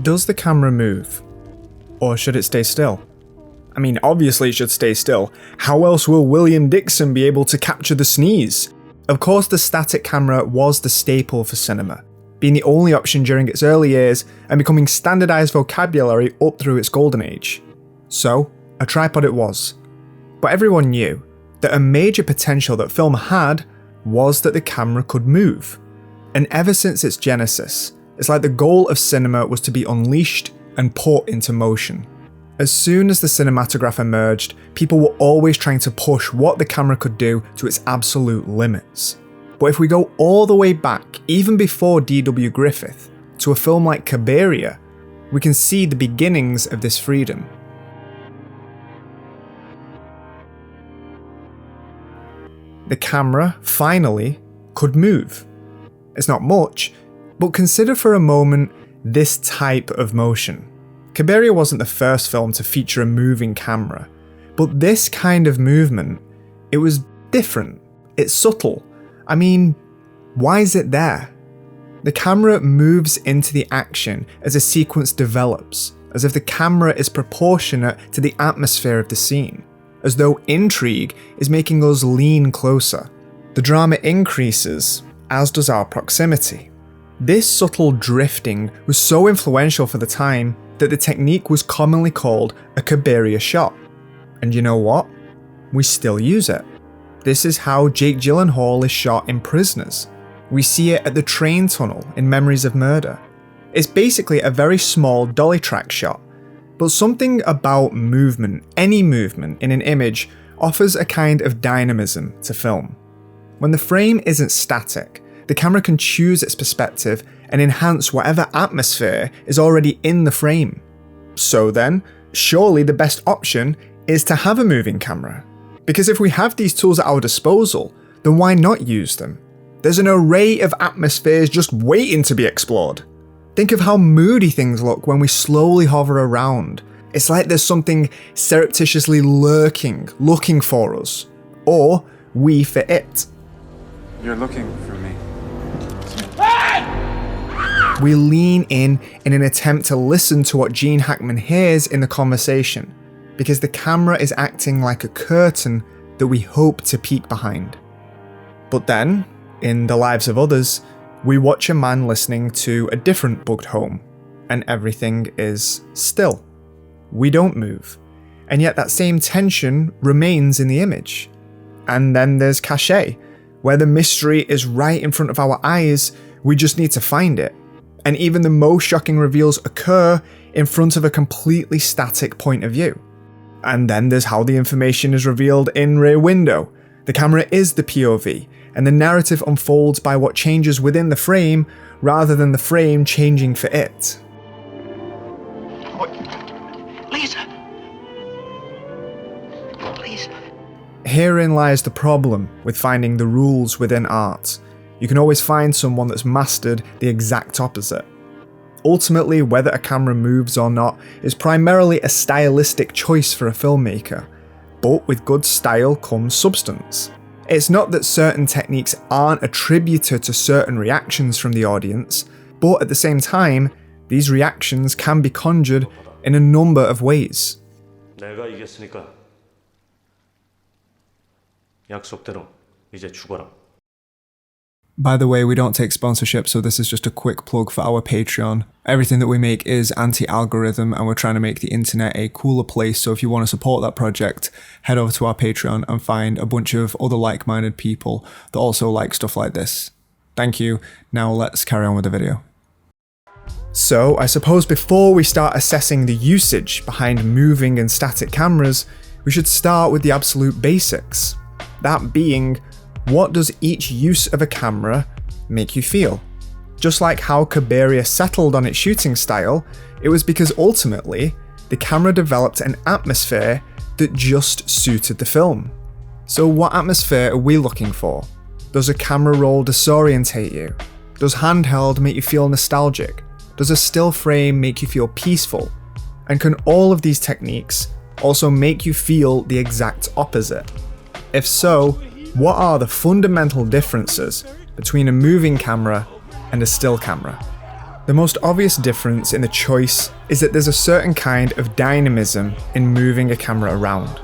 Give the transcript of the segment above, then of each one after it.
Does the camera move? Or should it stay still? I mean, obviously it should stay still. How else will William Dixon be able to capture the sneeze? Of course, the static camera was the staple for cinema, being the only option during its early years and becoming standardized vocabulary up through its golden age. So, a tripod it was. But everyone knew that a major potential that film had was that the camera could move. And ever since its genesis, it's like the goal of cinema was to be unleashed and put into motion. As soon as the cinematograph emerged, people were always trying to push what the camera could do to its absolute limits. But if we go all the way back, even before D.W. Griffith, to a film like Cabiria, we can see the beginnings of this freedom. The camera, finally, could move. It's not much, but consider for a moment this type of motion. Cabiria wasn't the first film to feature a moving camera, but this kind of movement, it was different. It's subtle. I mean, why is it there? The camera moves into the action as a sequence develops, as if the camera is proportionate to the atmosphere of the scene, as though intrigue is making us lean closer. The drama increases, as does our proximity. This subtle drifting was so influential for the time that the technique was commonly called a Cabiria shot. And you know what? We still use it. This is how Jake Gyllenhaal is shot in Prisoners. We see it at the train tunnel in Memories of Murder. It's basically a very small dolly track shot, but something about movement, any movement in an image, offers a kind of dynamism to film. When the frame isn't static, the camera can choose its perspective and enhance whatever atmosphere is already in the frame. So then, surely the best option is to have a moving camera. Because if we have these tools at our disposal, then why not use them? There's an array of atmospheres just waiting to be explored. Think of how moody things look when we slowly hover around. It's like there's something surreptitiously looking for us. Or we for it. You're looking for me. We lean in an attempt to listen to what Gene Hackman hears in the conversation, because the camera is acting like a curtain that we hope to peek behind. But then, in The Lives of Others, we watch a man listening to a different bugged home, and everything is still. We don't move, and yet that same tension remains in the image. And then there's Caché, where the mystery is right in front of our eyes, we just need to find it. And even the most shocking reveals occur in front of a completely static point of view. And then there's how the information is revealed in Rear Window. The camera is the POV, and the narrative unfolds by what changes within the frame, rather than the frame changing for it. What? Lisa! Please. Herein lies the problem with finding the rules within art. You can always find someone that's mastered the exact opposite. Ultimately, whether a camera moves or not is primarily a stylistic choice for a filmmaker, but with good style comes substance. It's not that certain techniques aren't attributed to certain reactions from the audience, but at the same time, these reactions can be conjured in a number of ways. 내가 이겼으니까 약속대로 이제 죽어라. By the way, we don't take sponsorship, so this is just a quick plug for our Patreon. Everything that we make is anti-algorithm, and we're trying to make the internet a cooler place, so if you want to support that project, head over to our Patreon and find a bunch of other like-minded people that also like stuff like this. Thank you. Now let's carry on with the video. So, I suppose before we start assessing the usage behind moving and static cameras, we should start with the absolute basics. That being, what does each use of a camera make you feel? Just like how Cabiria settled on its shooting style, it was because ultimately, the camera developed an atmosphere that just suited the film. So what atmosphere are we looking for? Does a camera roll disorientate you? Does handheld make you feel nostalgic? Does a still frame make you feel peaceful? And can all of these techniques also make you feel the exact opposite? If so, what are the fundamental differences between a moving camera and a still camera? The most obvious difference in the choice is that there's a certain kind of dynamism in moving a camera around.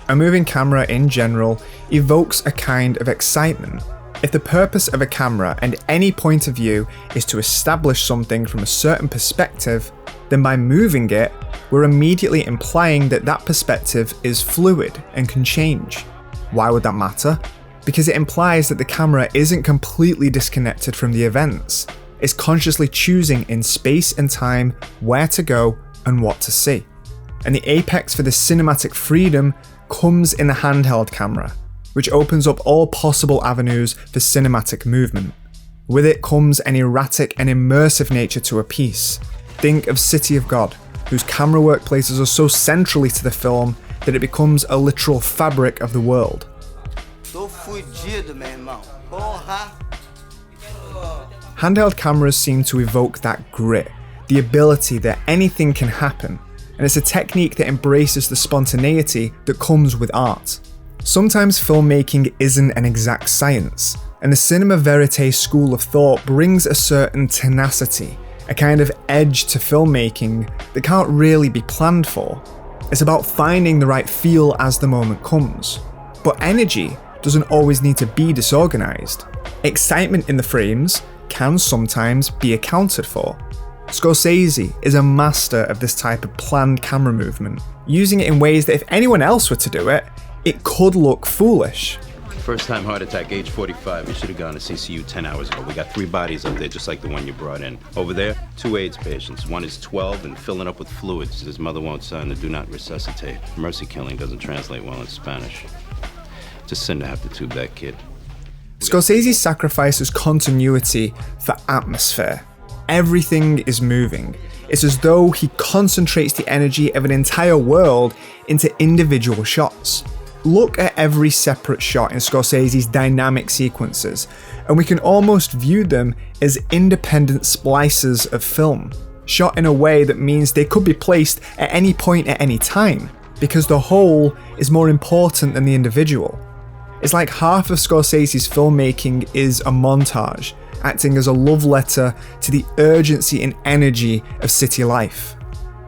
A moving camera in general evokes a kind of excitement. If the purpose of a camera and any point of view is to establish something from a certain perspective, then by moving it, we're immediately implying that that perspective is fluid and can change. Why would that matter? Because it implies that the camera isn't completely disconnected from the events. It's consciously choosing in space and time where to go and what to see. And the apex for this cinematic freedom comes in the handheld camera, which opens up all possible avenues for cinematic movement. With it comes an erratic and immersive nature to a piece. Think of City of God, whose camera work places us so centrally to the film that it becomes a literal fabric of the world. Handheld cameras seem to evoke that grit, the ability that anything can happen, and it's a technique that embraces the spontaneity that comes with art. Sometimes filmmaking isn't an exact science, and the cinema verite school of thought brings a certain tenacity, a kind of edge to filmmaking that can't really be planned for. It's about finding the right feel as the moment comes. But energy doesn't always need to be disorganized. Excitement in the frames can sometimes be accounted for. Scorsese is a master of this type of planned camera movement, using it in ways that if anyone else were to do it, it could look foolish. First time heart attack, age 45. We should have gone to CCU 10 hours ago. We got 3 bodies up there, just like the one you brought in. Over there, 2 AIDS patients. One is 12 and filling up with fluids. His mother won't sign the do not resuscitate. Mercy killing doesn't translate well in Spanish. It's a sin to have to tube that kid. Scorsese sacrifices continuity for atmosphere. Everything is moving. It's as though he concentrates the energy of an entire world into individual shots. Look at every separate shot in Scorsese's dynamic sequences, and we can almost view them as independent splices of film, shot in a way that means they could be placed at any point at any time, because the whole is more important than the individual. It's like half of Scorsese's filmmaking is a montage, acting as a love letter to the urgency and energy of city life.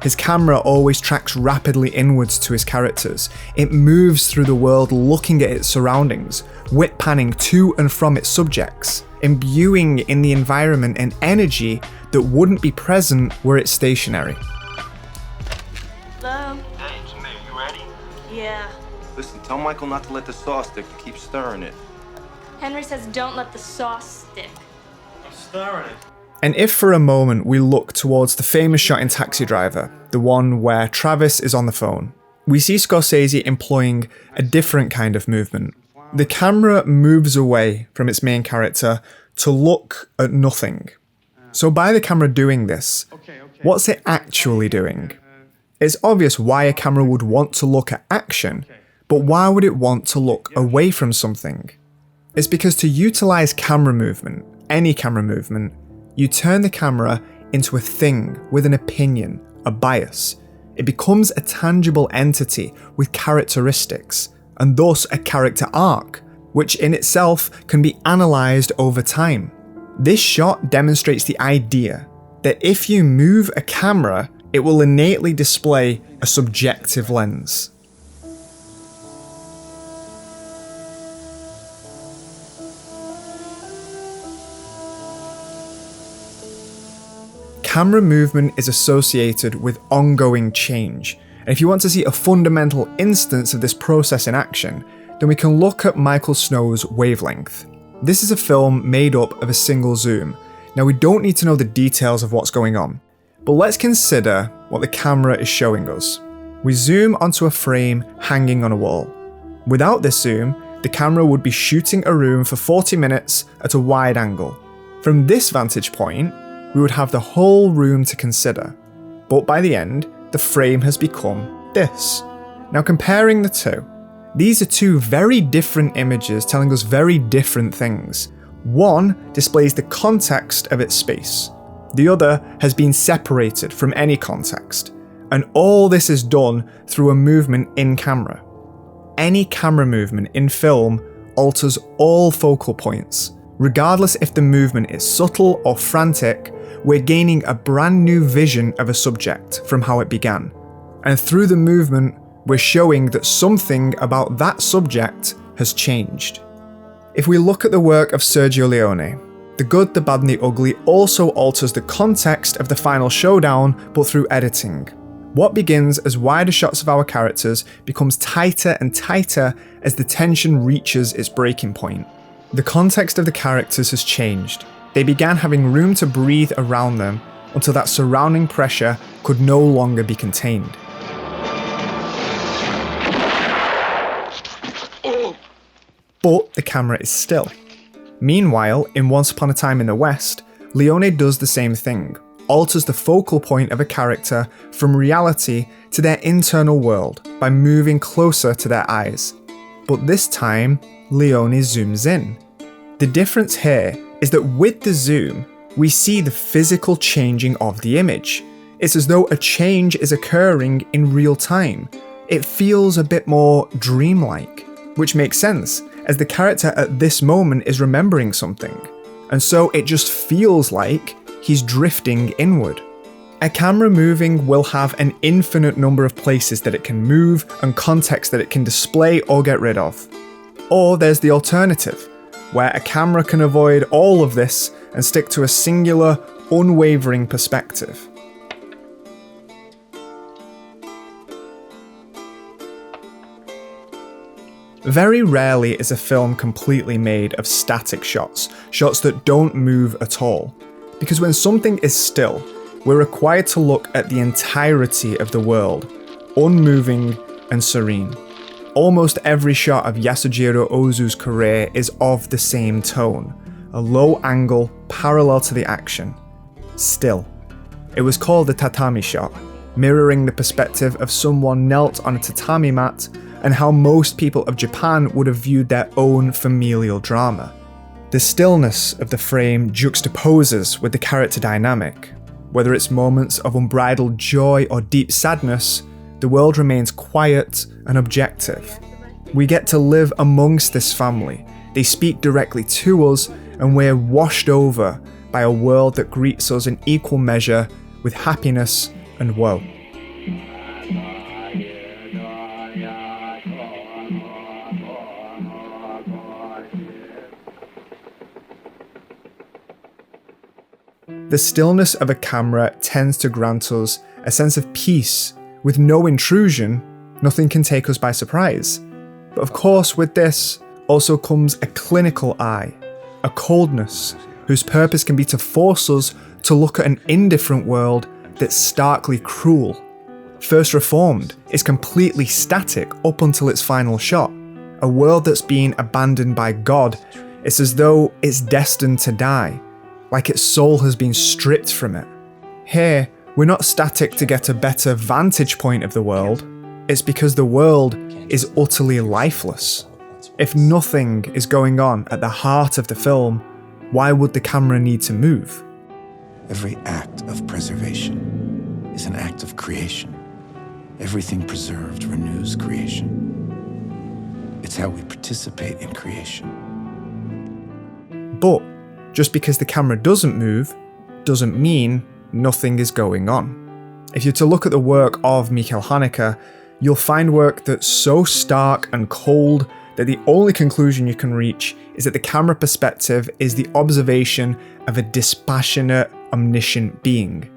His camera always tracks rapidly inwards to his characters. It moves through the world looking at its surroundings, whip panning to and from its subjects, imbuing in the environment an energy that wouldn't be present were it stationary. Hello? Hey, it's me. You ready? Yeah. Listen, tell Michael not to let the sauce stick. Keep stirring it. Henry says don't let the sauce stick. I'm stirring it. And if for a moment we look towards the famous shot in Taxi Driver, the one where Travis is on the phone, we see Scorsese employing a different kind of movement. The camera moves away from its main character to look at nothing. So by the camera doing this, what's it actually doing? It's obvious why a camera would want to look at action, but why would it want to look away from something? It's because to utilize camera movement, any camera movement, you turn the camera into a thing with an opinion, a bias. It becomes a tangible entity with characteristics, and thus a character arc, which in itself can be analysed over time. This shot demonstrates the idea that if you move a camera, it will innately display a subjective lens. Camera movement is associated with ongoing change, and if you want to see a fundamental instance of this process in action, then we can look at Michael Snow's Wavelength. This is a film made up of a single zoom. Now we don't need to know the details of what's going on, but let's consider what the camera is showing us. We zoom onto a frame hanging on a wall. Without this zoom, the camera would be shooting a room for 40 minutes at a wide angle. From this vantage point, we would have the whole room to consider, but by the end, the frame has become this. Now comparing the two, these are two very different images telling us very different things. One displays the context of its space, the other has been separated from any context, and all this is done through a movement in camera. Any camera movement in film alters all focal points, regardless if the movement is subtle or frantic, we're gaining a brand new vision of a subject from how it began. And through the movement, we're showing that something about that subject has changed. If we look at the work of Sergio Leone, The Good, the Bad and the Ugly also alters the context of the final showdown, but through editing. What begins as wider shots of our characters becomes tighter and tighter as the tension reaches its breaking point. The context of the characters has changed. They began having room to breathe around them until that surrounding pressure could no longer be contained. But the camera is still. Meanwhile, in Once Upon a Time in the West, Leone does the same thing, alters the focal point of a character from reality to their internal world by moving closer to their eyes. But this time, Leone zooms in. The difference here is that with the zoom, we see the physical changing of the image. It's as though a change is occurring in real time. It feels a bit more dreamlike, which makes sense, as the character at this moment is remembering something, and so it just feels like he's drifting inward. A camera moving will have an infinite number of places that it can move and context that it can display or get rid of. Or there's the alternative, where a camera can avoid all of this and stick to a singular, unwavering perspective. Very rarely is a film completely made of static shots, shots that don't move at all. Because when something is still, we're required to look at the entirety of the world, unmoving and serene. Almost every shot of Yasujiro Ozu's career is of the same tone, a low angle parallel to the action. Still. It was called the tatami shot, mirroring the perspective of someone knelt on a tatami mat and how most people of Japan would have viewed their own familial drama. The stillness of the frame juxtaposes with the character dynamic. Whether it's moments of unbridled joy or deep sadness, the world remains quiet and objective. We get to live amongst this family. They speak directly to us, and we're washed over by a world that greets us in equal measure with happiness and woe. The stillness of a camera tends to grant us a sense of peace. With no intrusion, nothing can take us by surprise. But of course, with this also comes a clinical eye, a coldness whose purpose can be to force us to look at an indifferent world that's starkly cruel. First Reformed is completely static up until its final shot. A world that's been abandoned by God. It's as though it's destined to die, like its soul has been stripped from it. Here, we're not static to get a better vantage point of the world. It's because the world is utterly lifeless. If nothing is going on at the heart of the film, why would the camera need to move? Every act of preservation is an act of creation. Everything preserved renews creation. It's how we participate in creation. But just because the camera doesn't move, doesn't mean nothing is going on. If you're to look at the work of Michael Haneke, you'll find work that's so stark and cold that the only conclusion you can reach is that the camera perspective is the observation of a dispassionate, omniscient being.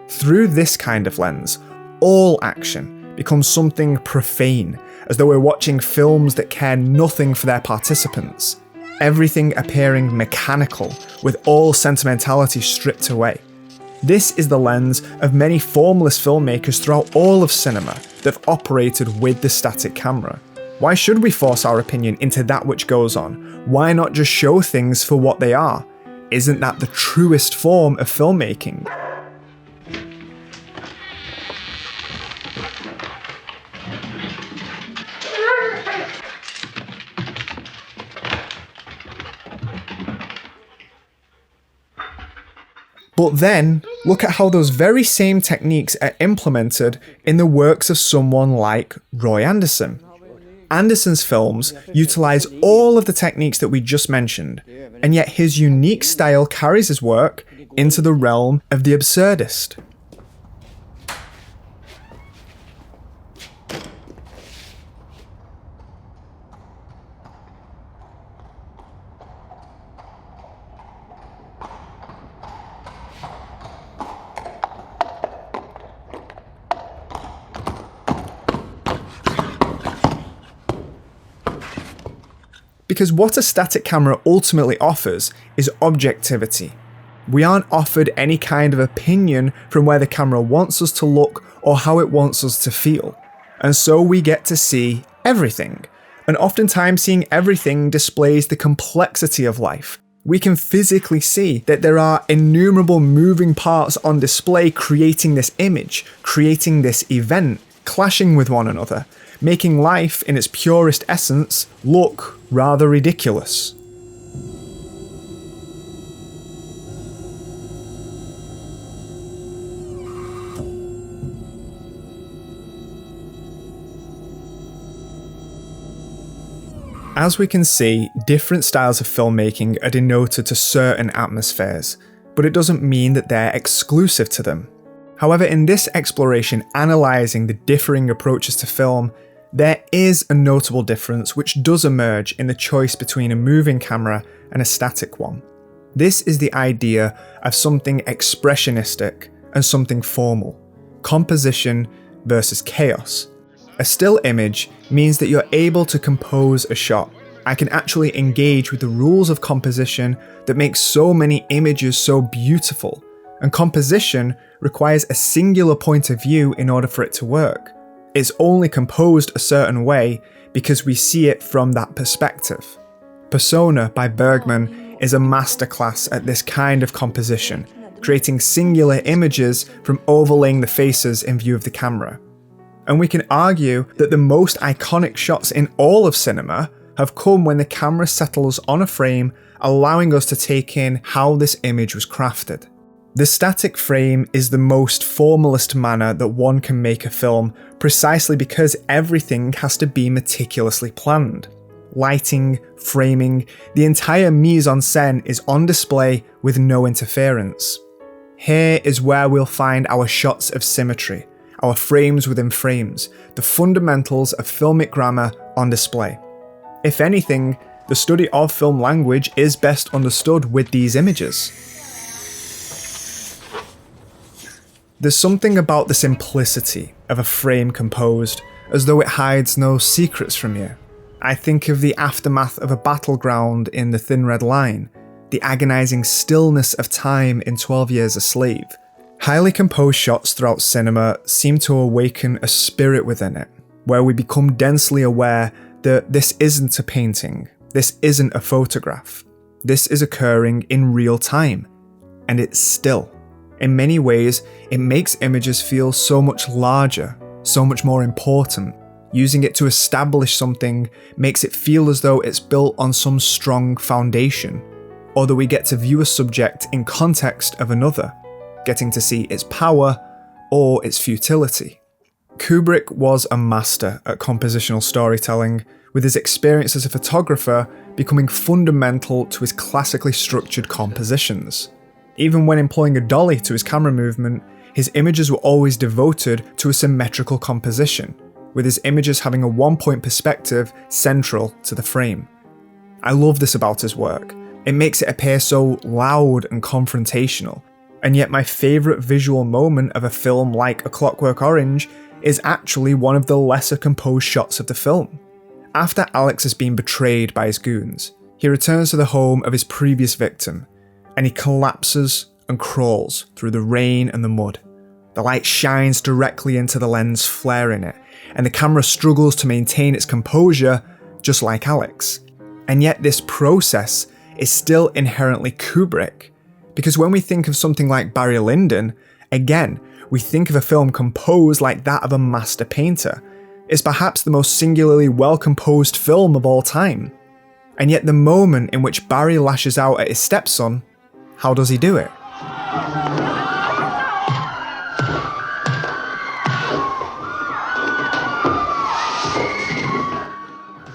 Through this kind of lens, all action becomes something profane, as though we're watching films that care nothing for their participants. Everything appearing mechanical, with all sentimentality stripped away. This is the lens of many formless filmmakers throughout all of cinema that have operated with the static camera. Why should we force our opinion into that which goes on? Why not just show things for what they are? Isn't that the truest form of filmmaking? But then, look at how those very same techniques are implemented in the works of someone like Roy Andersson. Andersson's films utilise all of the techniques that we just mentioned, and yet his unique style carries his work into the realm of the absurdist. Because what a static camera ultimately offers is objectivity. We aren't offered any kind of opinion from where the camera wants us to look or how it wants us to feel. And so we get to see everything. And oftentimes seeing everything displays the complexity of life. We can physically see that there are innumerable moving parts on display creating this image, creating this event, clashing with one another, making life in its purest essence look rather ridiculous. As we can see, different styles of filmmaking are denoted to certain atmospheres, but it doesn't mean that they're exclusive to them. However, in this exploration analysing the differing approaches to film, there is a notable difference which does emerge in the choice between a moving camera and a static one. This is the idea of something expressionistic and something formal, composition versus chaos. A still image means that you're able to compose a shot. I can actually engage with the rules of composition that make so many images so beautiful, and composition requires a singular point of view in order for it to work. It's only composed a certain way because we see it from that perspective. Persona by Bergman is a masterclass at this kind of composition, creating singular images from overlaying the faces in view of the camera. And we can argue that the most iconic shots in all of cinema have come when the camera settles on a frame, allowing us to take in how this image was crafted. The static frame is the most formalist manner that one can make a film, precisely because everything has to be meticulously planned. Lighting, framing, the entire mise-en-scène is on display with no interference. Here is where we'll find our shots of symmetry, our frames within frames, the fundamentals of filmic grammar on display. If anything, the study of film language is best understood with these images. There's something about the simplicity of a frame composed as though it hides no secrets from you. I think of the aftermath of a battleground in The Thin Red Line, the agonising stillness of time in 12 Years a Slave. Highly composed shots throughout cinema seem to awaken a spirit within it, where we become densely aware that this isn't a painting, this isn't a photograph, this is occurring in real time, and it's still. In many ways, it makes images feel so much larger, so much more important. Using it to establish something makes it feel as though it's built on some strong foundation, or that we get to view a subject in context of another, getting to see its power or its futility. Kubrick was a master at compositional storytelling, with his experience as a photographer becoming fundamental to his classically structured compositions. Even when employing a dolly to his camera movement, his images were always devoted to a symmetrical composition, with his images having a one-point perspective central to the frame. I love this about his work. It makes it appear so loud and confrontational, and yet my favourite visual moment of a film like A Clockwork Orange is actually one of the lesser composed shots of the film. After Alex has been betrayed by his goons, he returns to the home of his previous victim, and he collapses and crawls through the rain and the mud. The light shines directly into the lens, flaring it, and the camera struggles to maintain its composure, just like Alex. And yet this process is still inherently Kubrick, because when we think of something like Barry Lyndon, again, we think of a film composed like that of a master painter. It's perhaps the most singularly well-composed film of all time. And yet the moment in which Barry lashes out at his stepson, how does he do it?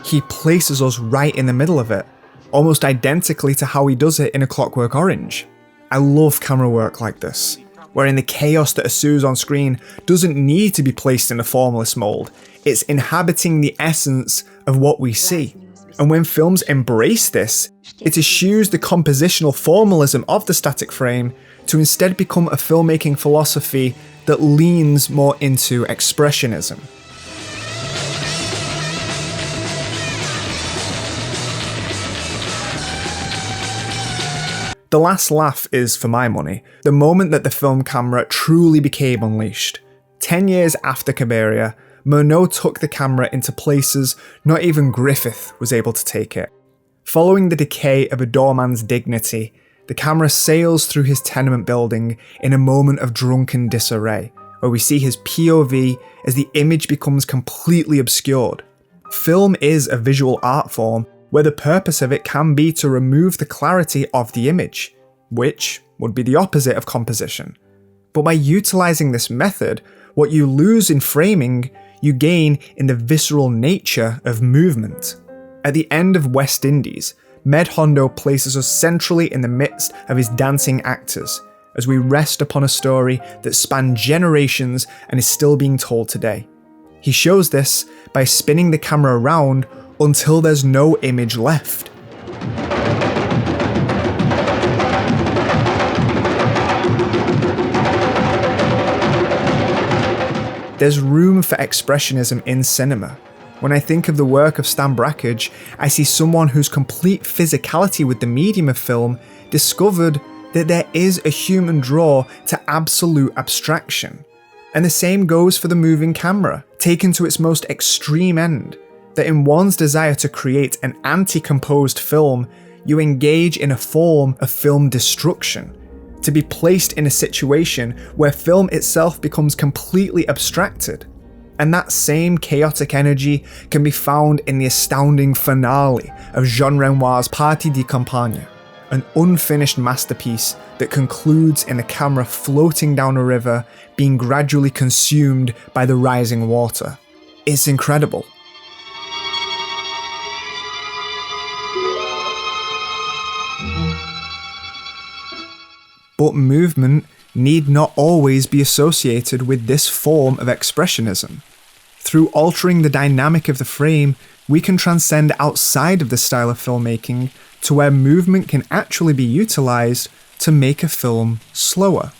He places us right in the middle of it, almost identically to how he does it in A Clockwork Orange. I love camera work like this, wherein the chaos that ensues on screen doesn't need to be placed in a formalist mould, it's inhabiting the essence of what we see. And when films embrace this, it eschews the compositional formalism of the static frame to instead become a filmmaking philosophy that leans more into expressionism. The last laugh is, for my money, the moment that the film camera truly became unleashed. 10 years after Cabiria, Murnau took the camera into places not even Griffith was able to take it. Following the decay of a doorman's dignity, the camera sails through his tenement building in a moment of drunken disarray, where we see his POV as the image becomes completely obscured. Film is a visual art form where the purpose of it can be to remove the clarity of the image, which would be the opposite of composition. But by utilising this method, what you lose in framing, you gain in the visceral nature of movement. At the end of West Indies, Med Hondo places us centrally in the midst of his dancing actors, as we rest upon a story that spanned generations and is still being told today. He shows this by spinning the camera around until there's no image left. There's room for expressionism in cinema. When I think of the work of Stan Brakhage, I see someone whose complete physicality with the medium of film discovered that there is a human draw to absolute abstraction. And the same goes for the moving camera, taken to its most extreme end, that in one's desire to create an anti-composed film, you engage in a form of film destruction, to be placed in a situation where film itself becomes completely abstracted. And that same chaotic energy can be found in the astounding finale of Jean Renoir's Partie de Campagne, an unfinished masterpiece that concludes in the camera floating down a river, being gradually consumed by the rising water. It's incredible. But movement need not always be associated with this form of expressionism. Through altering the dynamic of the frame, we can transcend outside of the style of filmmaking to where movement can actually be utilised to make a film slower.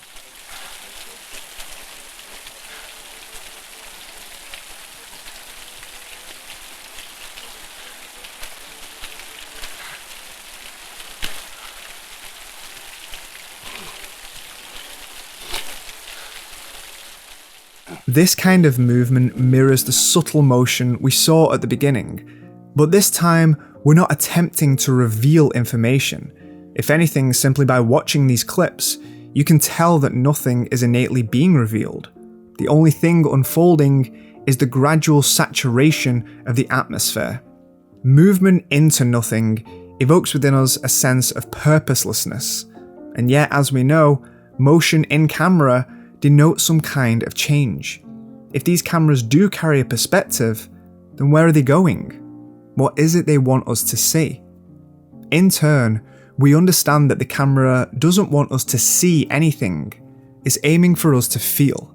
This kind of movement mirrors the subtle motion we saw at the beginning, but this time we're not attempting to reveal information. If anything, simply by watching these clips, you can tell that nothing is innately being revealed. The only thing unfolding is the gradual saturation of the atmosphere. Movement into nothing evokes within us a sense of purposelessness, and yet, as we know, motion in camera denotes some kind of change. If these cameras do carry a perspective, then where are they going? What is it they want us to see? In turn, we understand that the camera doesn't want us to see anything, it's aiming for us to feel.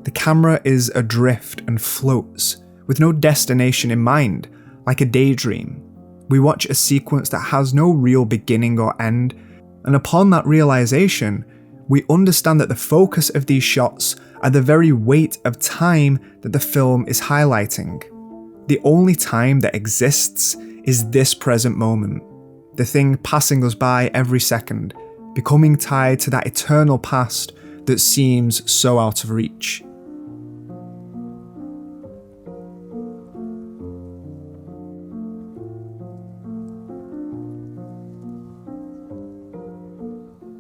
The camera is adrift and floats, with no destination in mind, like a daydream. We watch a sequence that has no real beginning or end, and upon that realization, we understand that the focus of these shots are the very weight of time that the film is highlighting. The only time that exists is this present moment, the thing passing us by every second, becoming tied to that eternal past that seems so out of reach.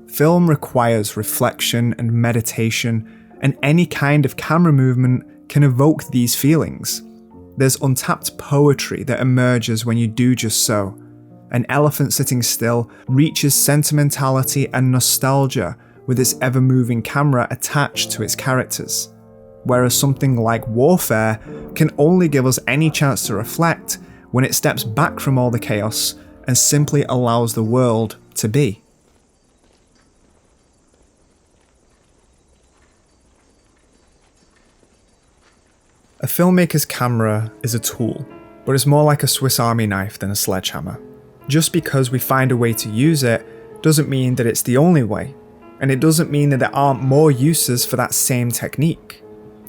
Film requires reflection and meditation, and any kind of camera movement can evoke these feelings. There's untapped poetry that emerges when you do just so. An elephant sitting still reaches sentimentality and nostalgia with its ever-moving camera attached to its characters, whereas something like Warfare can only give us any chance to reflect when it steps back from all the chaos and simply allows the world to be. A filmmaker's camera is a tool, but it's more like a Swiss Army knife than a sledgehammer. Just because we find a way to use it doesn't mean that it's the only way, and it doesn't mean that there aren't more uses for that same technique.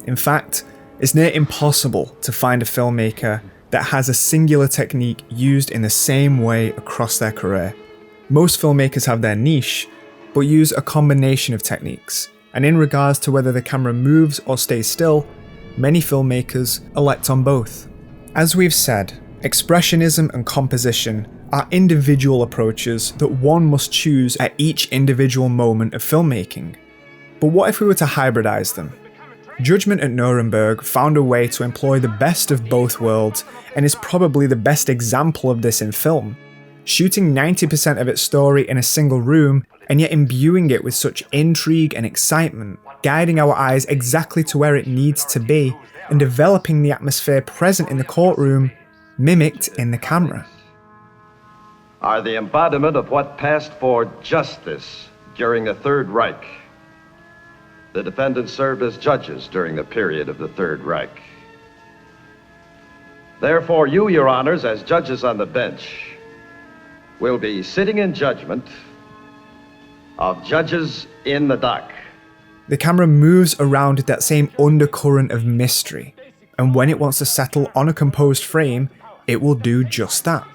In fact, it's near impossible to find a filmmaker that has a singular technique used in the same way across their career. Most filmmakers have their niche, but use a combination of techniques, and in regards to whether the camera moves or stays still, many filmmakers elect on both. As we've said, expressionism and composition are individual approaches that one must choose at each individual moment of filmmaking. But what if we were to hybridize them? Judgment at Nuremberg found a way to employ the best of both worlds and is probably the best example of this in film, shooting 90% of its story in a single room and yet imbuing it with such intrigue and excitement, guiding our eyes exactly to where it needs to be and developing the atmosphere present in the courtroom, mimicked in the camera. Are the embodiment of what passed for justice during the Third Reich. The defendants served as judges during the period of the Third Reich. Therefore, you, your honors, as judges on the bench, will be sitting in judgment of judges in the dock. The camera moves around that same undercurrent of mystery, and when it wants to settle on a composed frame, it will do just that.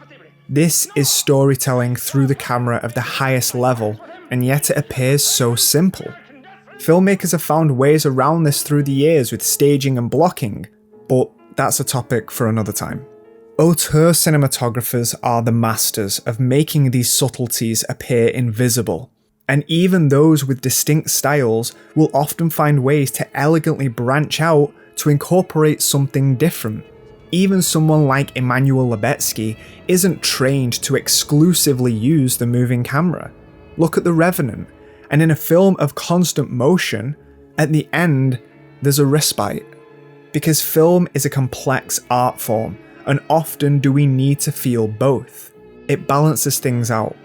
This is storytelling through the camera of the highest level, and yet it appears so simple. Filmmakers have found ways around this through the years with staging and blocking, but that's a topic for another time. Auteur cinematographers are the masters of making these subtleties appear invisible, and even those with distinct styles will often find ways to elegantly branch out to incorporate something different. Even someone like Emmanuel Lubezki isn't trained to exclusively use the moving camera. Look at The Revenant, and in a film of constant motion, at the end, there's a respite. Because film is a complex art form, and often do we need to feel both. It balances things out.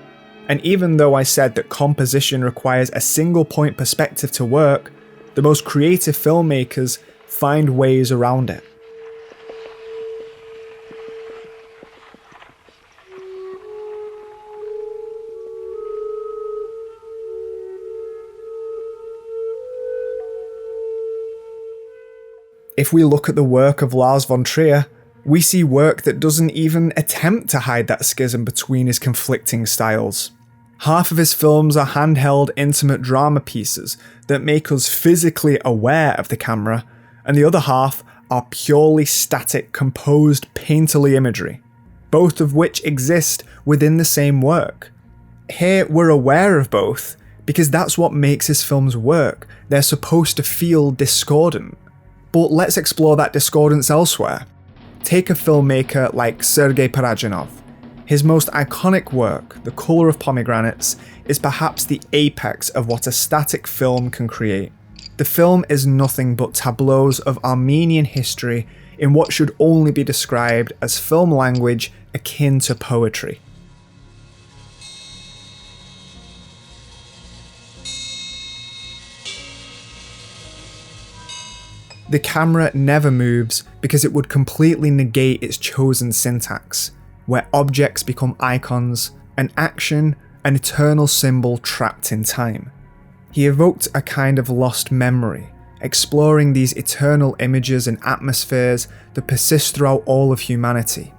And even though I said that composition requires a single point perspective to work, the most creative filmmakers find ways around it. If we look at the work of Lars von Trier, we see work that doesn't even attempt to hide that schism between his conflicting styles. Half of his films are handheld, intimate drama pieces that make us physically aware of the camera, and the other half are purely static, composed, painterly imagery, both of which exist within the same work. Here, we're aware of both, because that's what makes his films work. They're supposed to feel discordant. But let's explore that discordance elsewhere. Take a filmmaker like Sergei Parajanov. His most iconic work, The Color of Pomegranates, is perhaps the apex of what a static film can create. The film is nothing but tableaus of Armenian history in what should only be described as film language akin to poetry. The camera never moves because it would completely negate its chosen syntax, where objects become icons, and action an eternal symbol trapped in time. He evoked a kind of lost memory, exploring these eternal images and atmospheres that persist throughout all of humanity.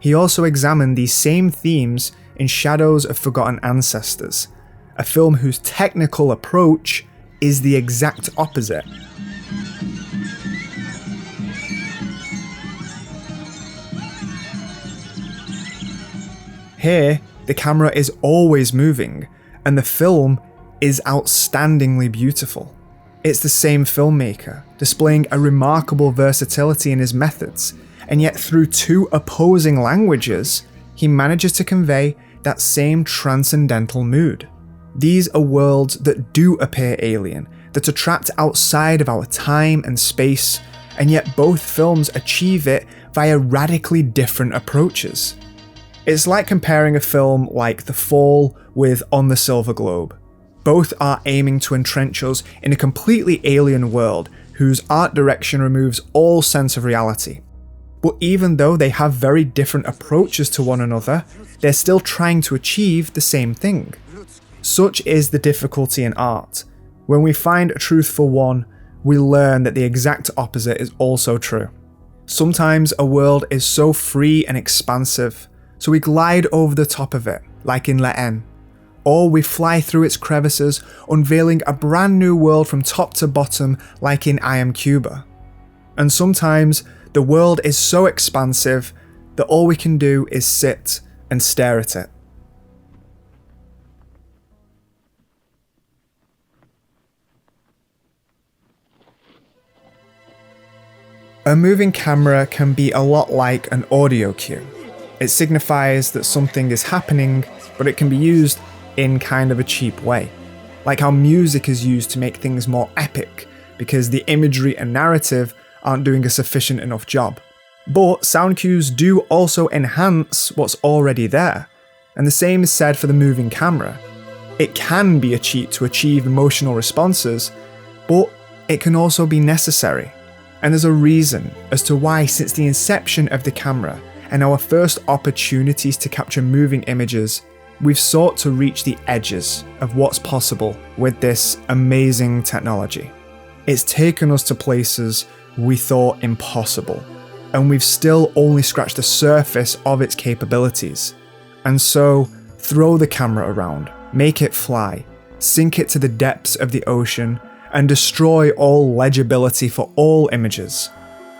He also examined these same themes in Shadows of Forgotten Ancestors, a film whose technical approach is the exact opposite. Here, the camera is always moving, and the film is outstandingly beautiful. It's the same filmmaker, displaying a remarkable versatility in his methods, and yet through two opposing languages, he manages to convey that same transcendental mood. These are worlds that do appear alien, that are trapped outside of our time and space, and yet both films achieve it via radically different approaches. It's like comparing a film like The Fall with On the Silver Globe. Both are aiming to entrench us in a completely alien world whose art direction removes all sense of reality. But even though they have very different approaches to one another, they're still trying to achieve the same thing. Such is the difficulty in art. When we find a truth for one, we learn that the exact opposite is also true. Sometimes a world is so free and expansive, so we glide over the top of it, like in Le Haine. Or we fly through its crevices, unveiling a brand new world from top to bottom, like in I Am Cuba. And sometimes the world is so expansive that all we can do is sit and stare at it. A moving camera can be a lot like an audio cue. It signifies that something is happening, but it can be used in kind of a cheap way. Like how music is used to make things more epic, because the imagery and narrative aren't doing a sufficient enough job. But sound cues do also enhance what's already there, and the same is said for the moving camera. It can be a cheat to achieve emotional responses, but it can also be necessary. And there's a reason as to why, since the inception of the camera and our first opportunities to capture moving images, we've sought to reach the edges of what's possible with this amazing technology. It's taken us to places we thought impossible, and we've still only scratched the surface of its capabilities. And so, throw the camera around, make it fly, sink it to the depths of the ocean, and destroy all legibility for all images,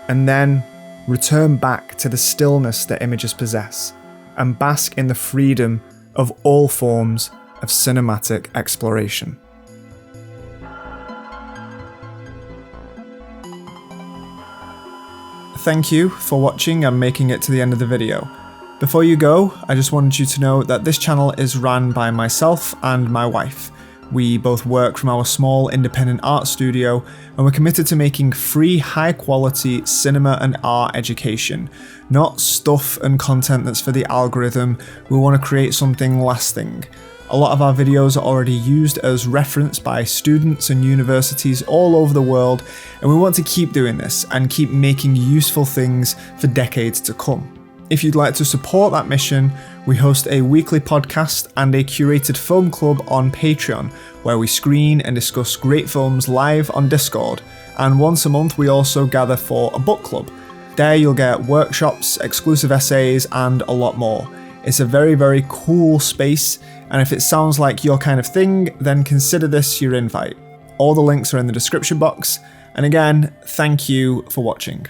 and then return back to the stillness that images possess, and bask in the freedom of all forms of cinematic exploration. Thank you for watching and making it to the end of the video. Before you go, I just wanted you to know that this channel is ran by myself and my wife. We both work from our small independent art studio, and we're committed to making free, high-quality cinema and art education, not stuff and content that's for the algorithm. We want to create something lasting. A lot of our videos are already used as reference by students and universities all over the world, and we want to keep doing this and keep making useful things for decades to come. If you'd like to support that mission, we host a weekly podcast and a curated film club on Patreon, where we screen and discuss great films live on Discord. And once a month we also gather for a book club. There you'll get workshops, exclusive essays, and a lot more. It's a very, very cool space, and if it sounds like your kind of thing, then consider this your invite. All the links are in the description box, and again, thank you for watching.